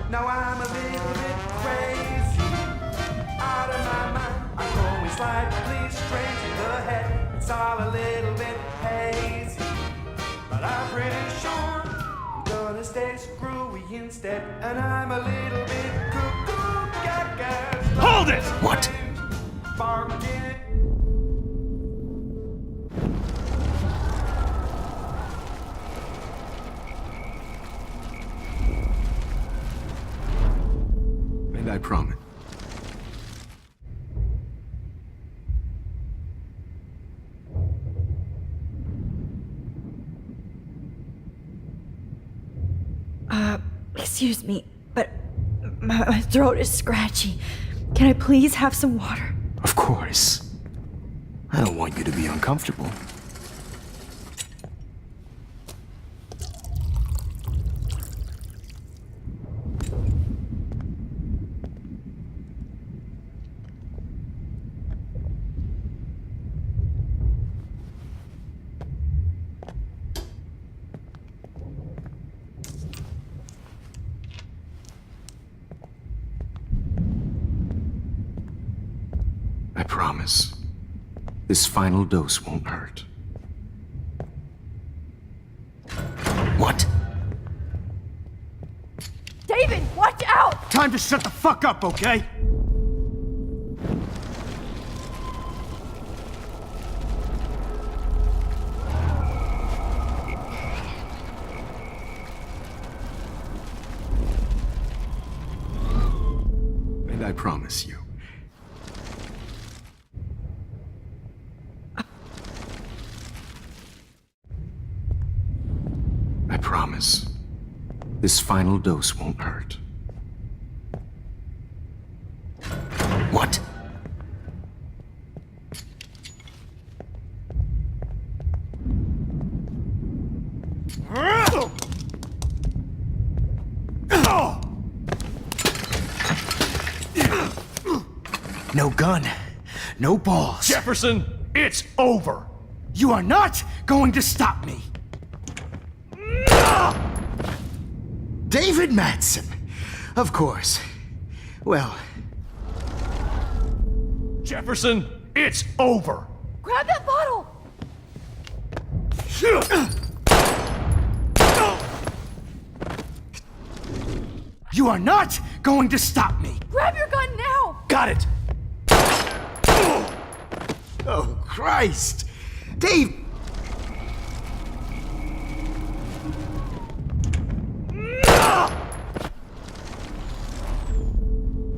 H: Now I'm a little bit crazy, out of my mind. I'm going slightly straight to the head. It's all a little bit hazy, but I'm pretty sure I'm gonna stay screwy instead. And I'm a little bit cuckoo gaga.
D: Hold it!
I: What?
H: Barking.
I: And I promise.
C: Excuse me, but my throat is scratchy. Can I please have some water?
I: Of course. I don't want you to be uncomfortable. I promise. This final dose won't hurt. What?
C: David, watch out!
I: Time to shut the fuck up, okay? And I promise you. I promise. This final dose won't hurt. What? No gun, no balls.
D: Jefferson, it's over.
I: You are not going to stop me. David Madsen. Of course. Well.
D: Jefferson, it's over.
C: Grab that bottle!
I: You are not going to stop me!
C: Grab your gun now!
I: Got it! Oh, Christ! Dave!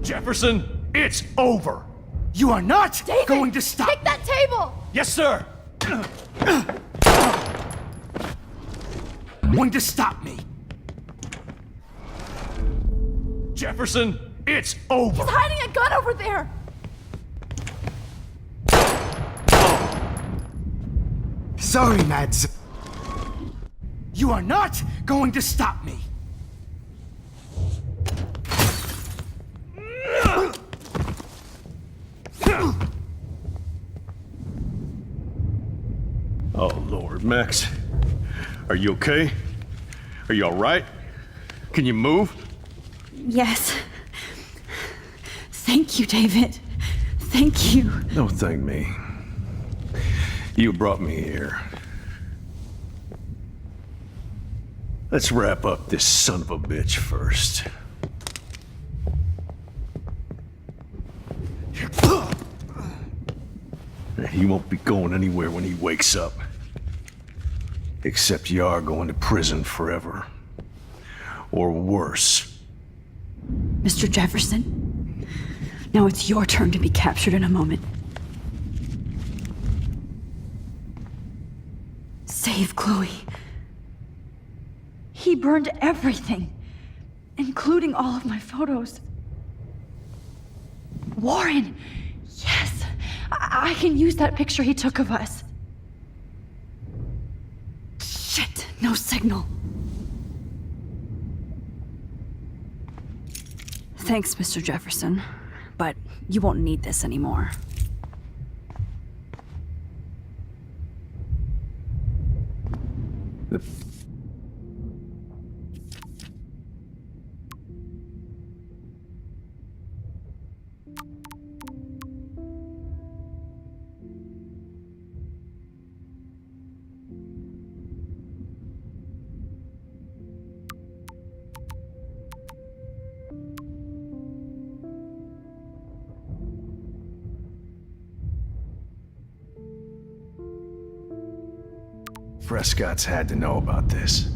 D: Jefferson, it's over!
I: You are not
C: David,
I: going to stop
C: take that table!
D: Yes, sir!
I: Going to stop me!
D: Jefferson, it's over!
C: He's hiding a gun over there!
I: Sorry, Mads. You are not going to stop me!
D: Oh, Lord, Max. Are you okay? Are you all right? Can you move?
C: Yes. Thank you, David. Thank you.
D: Don't thank me. You brought me here. Let's wrap up this son of a bitch first. He won't be going anywhere when he wakes up. Except you are going to prison forever. Or worse.
C: Mr. Jefferson, now it's your turn to be captured in a moment. Save Chloe. He burned everything, including all of my photos. Warren! Yes! I can use that picture he took of us. Shit, no signal. Thanks, Mr. Jefferson, but you won't need this anymore.
D: Prescott's had to know about this.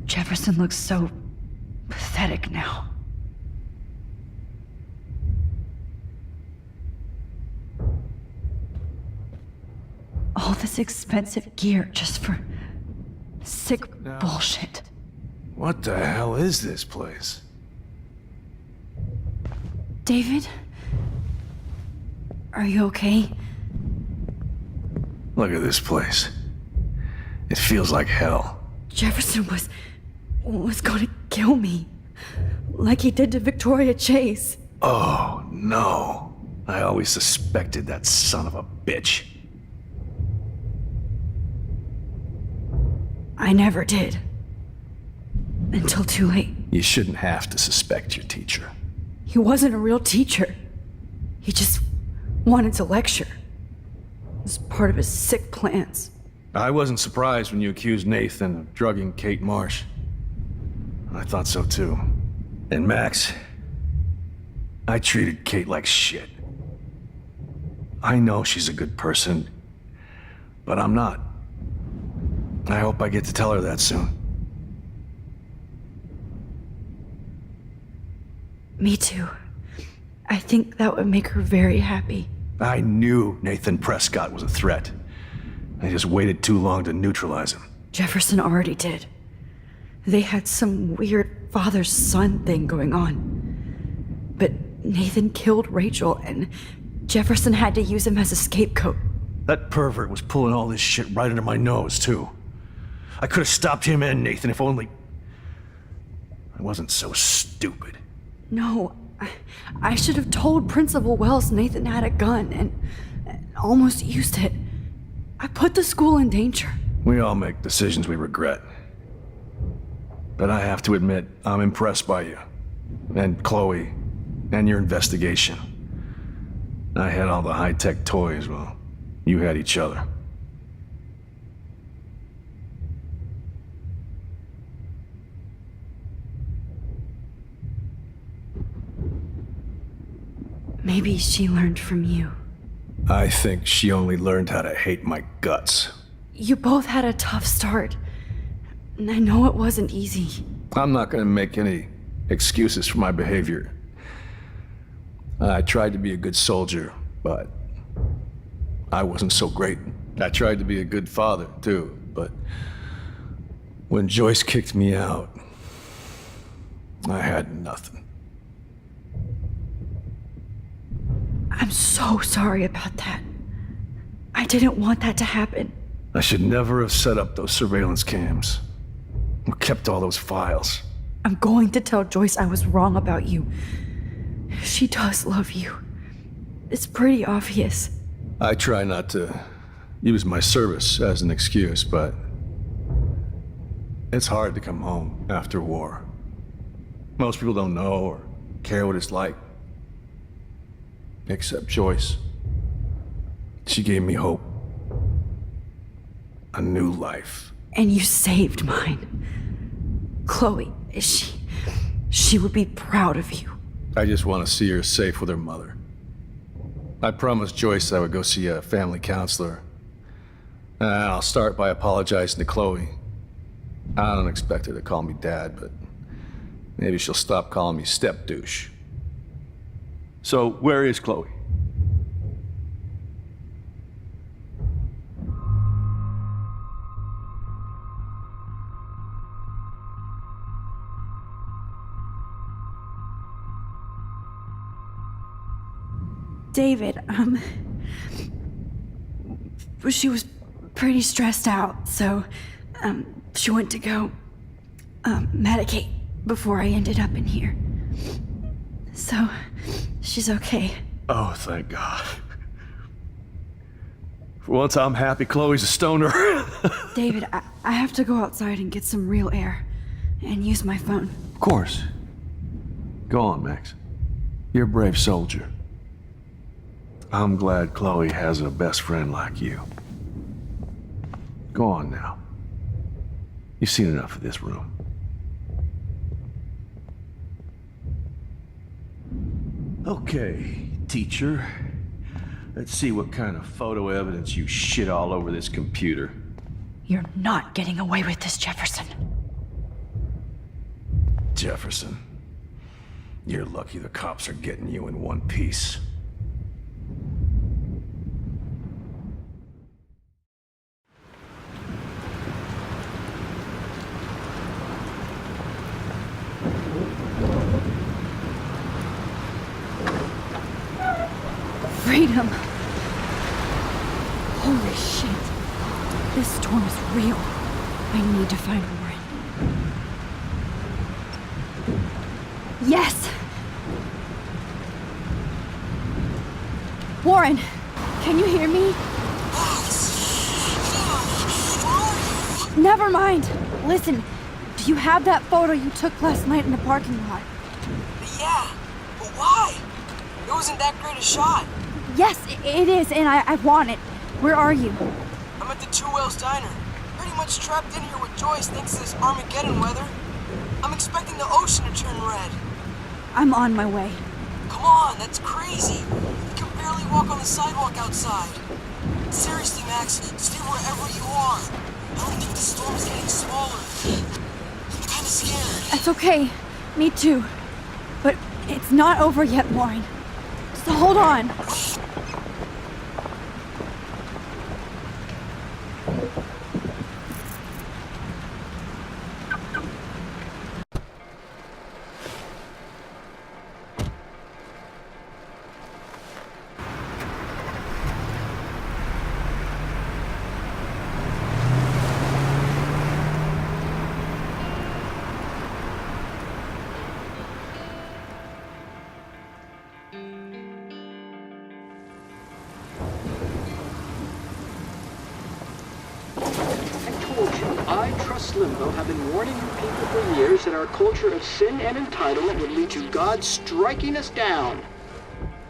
C: Jefferson looks so pathetic now. All this expensive gear just for sick bullshit.
D: What the hell is this place?
C: David? Are you okay?
D: Look at this place. It feels like hell.
C: Jefferson was gonna kill me. Like he did to Victoria Chase.
D: Oh, no. I always suspected that son of a bitch.
C: I never did. Until too late.
D: You shouldn't have to suspect your teacher.
C: He wasn't a real teacher. He just wanted to lecture. It was part of his sick plans.
D: I wasn't surprised when you accused Nathan of drugging Kate Marsh. I thought so too. And Max, I treated Kate like shit. I know she's a good person, but I'm not. I hope I get to tell her that soon.
C: Me too. I think that would make her very happy.
D: I knew Nathan Prescott was a threat. I just waited too long to neutralize him.
C: Jefferson already did. They had some weird father-son thing going on. But Nathan killed Rachel, and Jefferson had to use him as a scapegoat.
D: That pervert was pulling all this shit right under my nose, too. I could have stopped him and Nathan if only I wasn't so stupid.
C: No, I should have told Principal Wells Nathan had a gun and almost used it. I put the school in danger.
D: We all make decisions we regret. But I have to admit, I'm impressed by you. And Chloe. And your investigation. I had all the high-tech toys, well, you had each other.
C: Maybe she learned from you.
D: I think she only learned how to hate my guts.
C: You both had a tough start. And I know it wasn't easy.
D: I'm not gonna make any excuses for my behavior. I tried to be a good soldier, but I wasn't so great. I tried to be a good father, too, but when Joyce kicked me out, I had nothing.
C: I'm so sorry about that. I didn't want that to happen.
D: I should never have set up those surveillance cams. Or kept all those files.
C: I'm going to tell Joyce I was wrong about you. She does love you. It's pretty obvious.
D: I try not to use my service as an excuse, but it's hard to come home after war. Most people don't know or care what it's like. Except Joyce. She gave me hope. A new life.
C: And you saved mine. Chloe, she would be proud of you.
D: I just want to see her safe with her mother. I promised Joyce I would go see a family counselor. I'll start by apologizing to Chloe. I don't expect her to call me Dad, but maybe she'll stop calling me step douche. So, where is Chloe?
C: David, she was pretty stressed out, so, she went to go, medicate before I ended up in here. So, she's okay.
D: Oh, thank God. For once, I'm happy Chloe's a stoner.
C: David, I have to go outside and get some real air, and use my phone.
D: Of course. Go on, Max. You're a brave soldier. I'm glad Chloe has a best friend like you. Go on now. You've seen enough of this room. Okay, teacher. Let's see what kind of photo evidence you shit all over this computer.
C: You're not getting away with this, Jefferson.
D: Jefferson. You're lucky the cops are getting you in one piece.
C: Freedom. Holy shit. This storm is real. I need to find Warren. Yes! Warren, can you hear me? Never mind. Listen, do you have that photo you took last night in the parking lot?
T: Yeah, but why? It wasn't that great a shot.
C: Yes, it is, and I want it. Where are you?
T: I'm at the Two Whales Diner. Pretty much trapped in here with Joyce thanks to this Armageddon weather. I'm expecting the ocean to turn red.
C: I'm on my way.
T: Come on, that's crazy. You can barely walk on the sidewalk outside. Seriously, Max, stay wherever you are. I don't think the storm's getting smaller. I'm kinda scared.
C: That's okay. Me too. But it's not over yet, Warren. Just hold on.
U: Limbo have been warning you people for years that our culture of sin and entitlement would lead to God striking us down.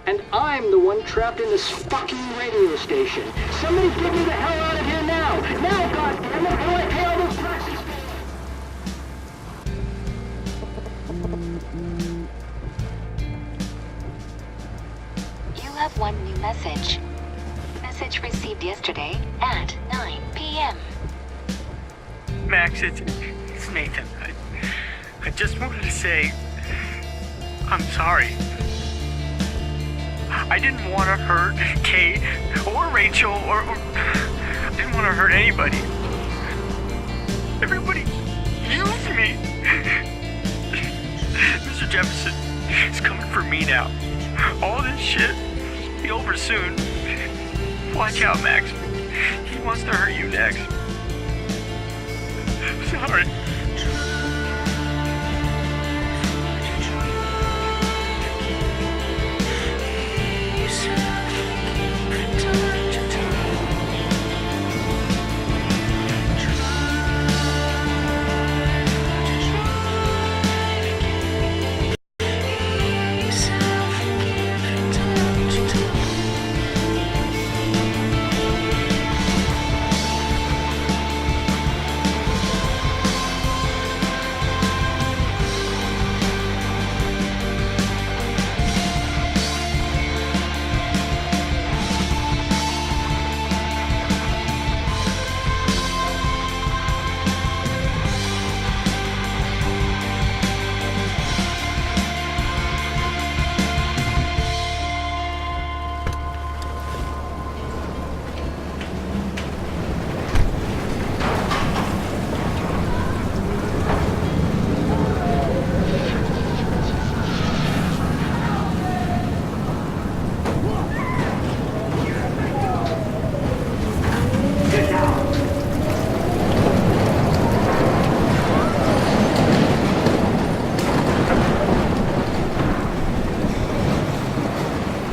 U: And I'm the one trapped in this fucking radio station. Somebody get me the hell out of here now! Now, goddammit, how do I pay all those taxes?
A: one new message. Message received yesterday at 9 p.m.
V: Max, it's Nathan. I just wanted to say, I'm sorry. I didn't want to hurt Kate or Rachel or I didn't want to hurt anybody. Everybody used me. Mr. Jefferson is coming for me now. All this shit will be over soon. Watch out, Max. He wants to hurt you next. Sorry.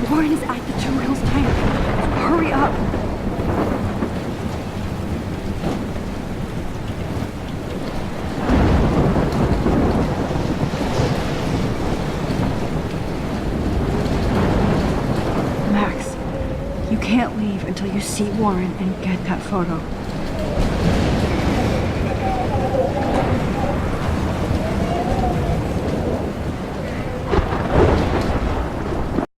C: Warren is at the Two Hills Diner. Hurry up. Max, you can't leave until you see Warren and get that photo.